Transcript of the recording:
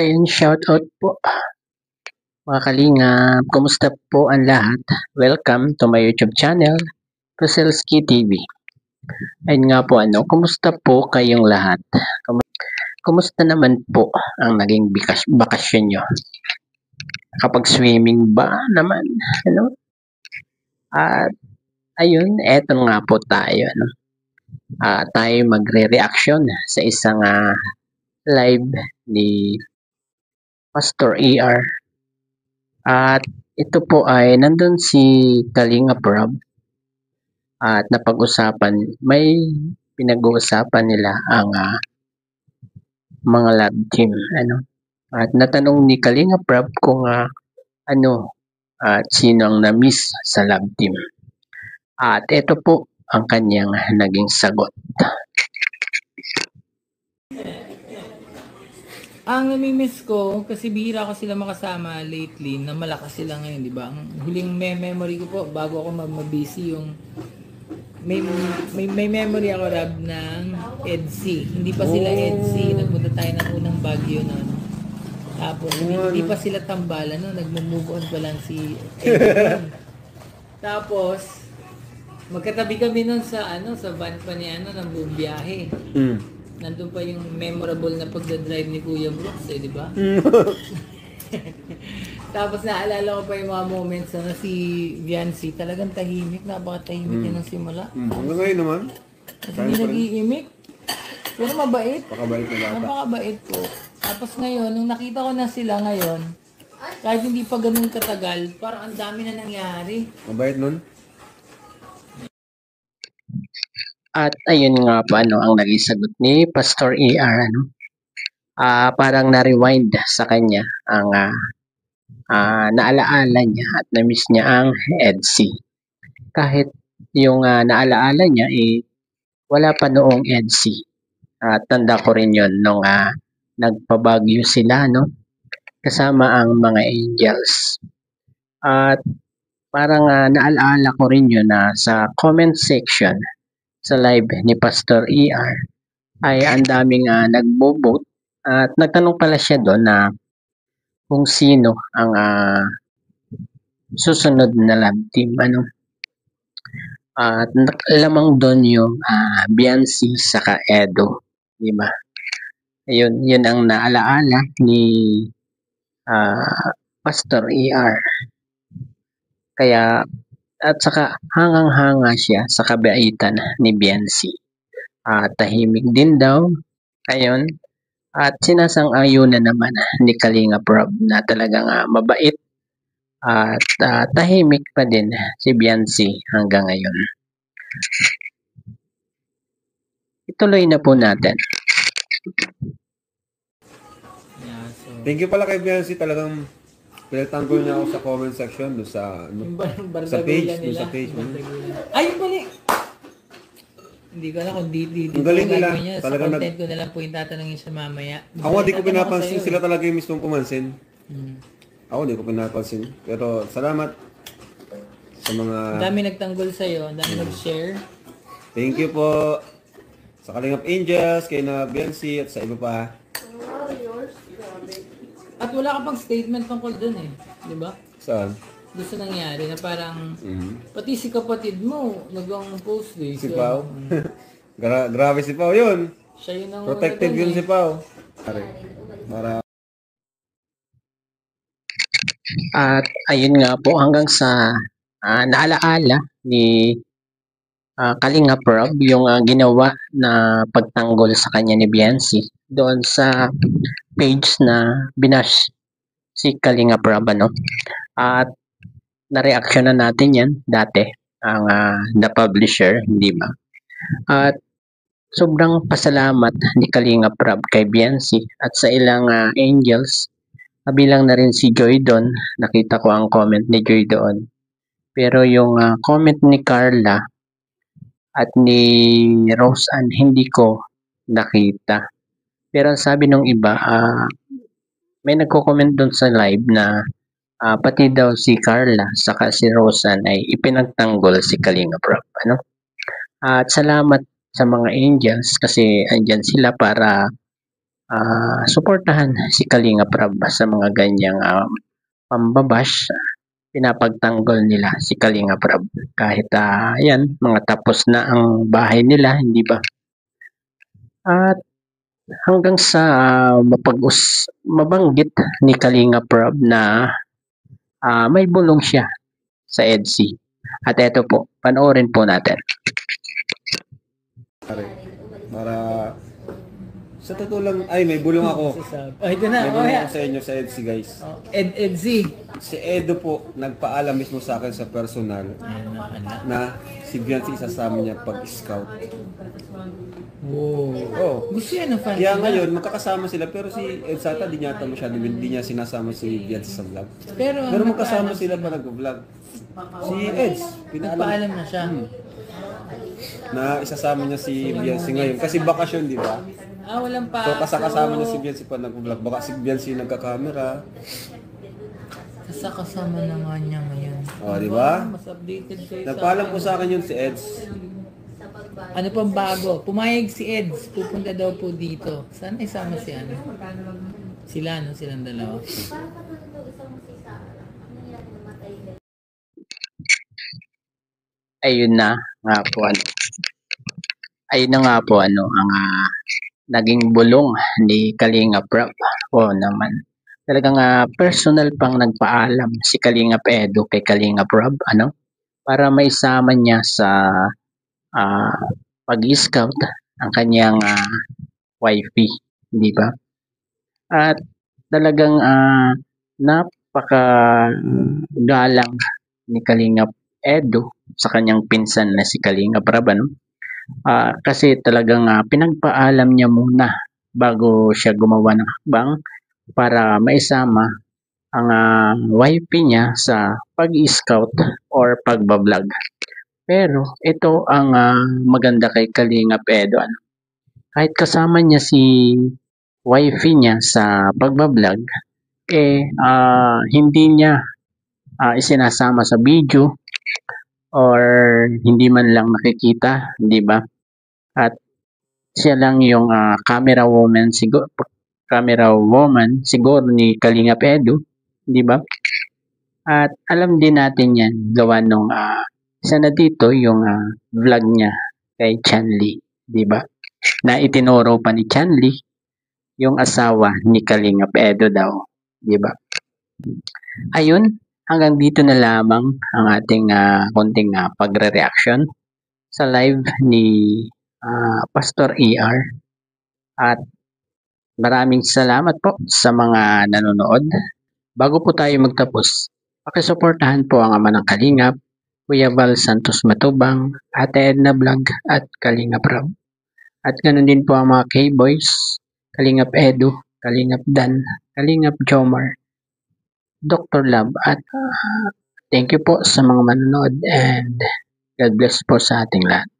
Ayun, shoutout po mga kalingap. Kumusta po ang lahat? Welcome to my YouTube channel, Roselski TV. Ayun nga po, kumusta po kayong lahat? Kumusta naman po ang naging bakasyon nyo? Kapag swimming ba naman? At ayun, eto nga po tayo. Tayo magre-reaction sa isang live ni Pastor ER. At ito po ay nandun si Kalinga Prab at may pinag-uusapan nila ang mga love team. At natanong ni Kalinga Prab kung sino ang na-miss sa love team. At ito po ang kanyang naging sagot. Ang nami-miss ko, kasi bihira ko sila makasama lately, na malakas sila ngayon, di ba? Ang huling memory ko po, bago ako mabisi yung... May memory ako, Rab, ng EDC. Hindi pa sila EDC. Nagpunta tayo ng unang Baguio noon. Tapos, hindi pa sila tambalan, no? Nagmo-move on pa lang si EDC. Tapos, magkatabi kami noon sa, sa van pa ni, ng buong biyahe. Nandun pa yung memorable na pagdadrive ni Kuya Brooks, di ba? Tapos naalala ko pa yung mga moments na si Viancy, talagang tahimik, napakatahimik niya ng simula. Hanggang ngayon naman. Hindi nag-iimik. Pero mabait. Pakabait na bata. Napakabait po. Tapos ngayon, nung nakita ko na sila ngayon, kahit hindi pa ganun katagal, parang ang dami na nangyari. Mabait nun? At ayun nga po ang naging sagot ni Pastor ER. Parang na-rewind sa kanya ang naalaala niya at na-miss niya ang EDC. Kahit yung naalaala niya wala pa noong EDC. Tanda ko rin yun nung nagpabagyo sila kasama ang mga angels. At parang naalaala ko rin yun sa comment section sa live ni Pastor ER ay ang daming nagbo-vote at nagtanong pala siya doon na kung sino ang susunod na love team. At lamang doon yung Viancy saka Edo, di ba? Yun ang naalaala ni Pastor ER. Kaya at saka hangang-hanga siya sa kabaitan ni Viancy. Tahimik din daw. Ayun. At sinasang-ayunan naman ni Kalinga Prab na talagang mabait at tahimik pa din si Viancy hanggang ngayon. Ituloy na po natin. Thank you pala kay Viancy, talagang pinagtanggol niya ako sa comment section doon sa page. Ay, pali! Hindi ko alam kung dito. Ang galing nila. Sa content ko na lang po yung tatanungin sa mamaya. Ako di ko pinapansin. Sila talaga yung mismong pumansin. Ako di ko pinapansin. Pero salamat sa mga... Ang dami nagtanggol sa'yo. Ang dami nag-share. Thank you po sa Kalingap Angels, kay na Viancy at sa iba pa. At wala ka pang statement tungkol dun di ba? Saan? Doon sa nangyari na parang pati si kapatid mo nag-ang post Si Pao? Grabe si Pao yun. Siya yun ang protective yun si Pao. At ayun nga po hanggang sa naalaala ni Kalinga Prab yung ginawa na pagtanggol sa kanya ni Viancy doon sa page na binash si Kalinga Prab at na-reaction na natin yan dati ang the publisher, hindi ba? At sobrang pasalamat ni Kalinga Prab kay Viancy at sa ilang angels, kabilang na rin si Joy doon. Nakita ko ang comment ni Joy doon, pero yung comment ni Carla at ni Rose Ann hindi ko nakita. Pero ang sabi ng iba, may nagko-comment doon sa live na pati daw si Carla saka si Rose Ann ay ipinagtanggol si Kalinga Prab. At salamat sa mga angels kasi andyan sila para suportahan si Kalinga Prab sa mga ganyang pambabash. Pinapagtanggol nila si Kalinga Prab kahit yan, mga tapos na ang bahay nila, hindi ba? At hanggang sa mabanggit ni Kalinga Prab na may bulong siya sa EDSI. At eto po, panoorin po natin. Para sa totoo lang, ay may bulong ako. Ito na. May bulong ako sa inyo sa EDSI guys. Edzi. Si Edo po, nagpaalam mismo sa akin sa personal na si Biancy isasama niya pag-scout. Wow. Oh. Gusto yan ng fans Kaya nila. ngayon, magkakasama sila pero si Ed Sata di niya sinasama si Biancy sa vlog. Pero magkasama sila pa nag-vlog. Si Eds, nagpaalam na siya. Na isasama niya si Biancy ngayon. Kasi bakasyon, di ba? Walang pa. So kasama niya si Biancy pa nag-vlog. Baka si Biancy nagka-camera. Kasama na nga niya ngayon. Di ba? Mas updated kayo Nagpaalam po sa akin yun si Eds. Ano pang bago? Pumayag si Eds. Pupunta daw po dito. Sana isama si ano? Sila, no? Silang dalawa. Ayun na nga po ayun na nga po ang naging bulong ni Kalinga Prab. Naman. Talagang personal pang nagpaalam si Kalinga Edo kay Kalinga Prab para maisama niya sa pag-scout ang kanyang wifey, di ba? At talagang napaka galang ni Kalinga Edo sa kanyang pinsan na si Kalinga Prab, kasi talagang pinagpaalam niya muna bago siya gumawa ng hakbang para maisama ang wifey niya sa pag-scout or pagbablog. Pero ito ang maganda kay Kalinga Edo. Kahit kasama niya si wifey niya sa pagbablog, hindi niya isinasama sa video or hindi man lang nakikita, di ba? At siya lang yung camera woman siguro ni Kalinga Edo, di ba? At alam din natin yan, gawa nung isa na dito yung vlog niya kay Chanli, di ba? Na itinuro pa ni Chanli yung asawa ni Kalinga Edo daw, di ba? Ayun, hanggang dito na lamang ang ating konting pagre-reaction sa live ni Pastor ER. At maraming salamat po sa mga nanonood. Bago po tayo magtapos, pakisuportahan po ang ama ng Kalingap, Kuya Val Santos Matubang, Ate Edna Vlog at Kalinga Prab. At ganoon din po ang mga K-Boys, Kalingap Edu, Kalingap Dan, Kalingap Jomar, Dr. Love, at thank you po sa mga manonood and God bless po sa ating lahat.